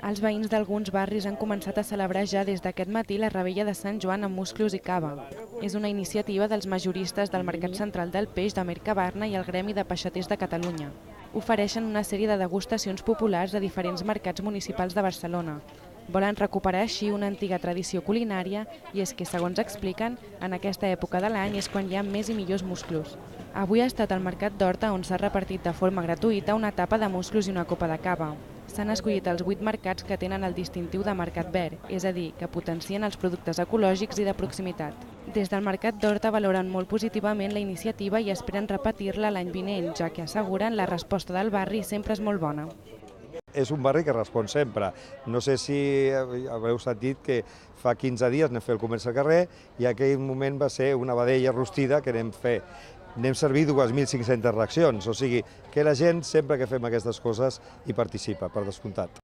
Els veïns d'alguns barris han començat a celebrar ja des d'aquest matí la revetlla de Sant Joan amb musclos i cava. És una iniciativa dels majoristes del Mercat Central del Peix de Mercabarna i el Gremi de Peixaters de Catalunya. Ofereixen una sèrie de degustacions populars a diferents mercats municipals de Barcelona. Volen recuperar així una antiga tradició culinària i és que, segons expliquen, en aquesta època de l'any és quan hi ha més i millors musclos. Avui ha estat al Mercat d'Horta on s'ha repartit de forma gratuïta una tapa de musclos i una copa de cava. S'han escollit els 8 mercats que tenen el distintiu de Mercat Verd, és a dir, que potencien els productes ecològics i de proximitat. Des del Mercat d'Horta valoren molt positivament la iniciativa i esperen repetir-la l'any vinent, ja que asseguren la resposta del barri sempre és molt bona. És un barri que respon sempre. No sé si haureu sentit que fa 15 dies anem a fer el comerç al carrer i aquell moment va ser una vedella rostida que anem servir 2.500 reaccions, o sigui que la gent sempre que fem aquestes coses hi participa, per descomptat.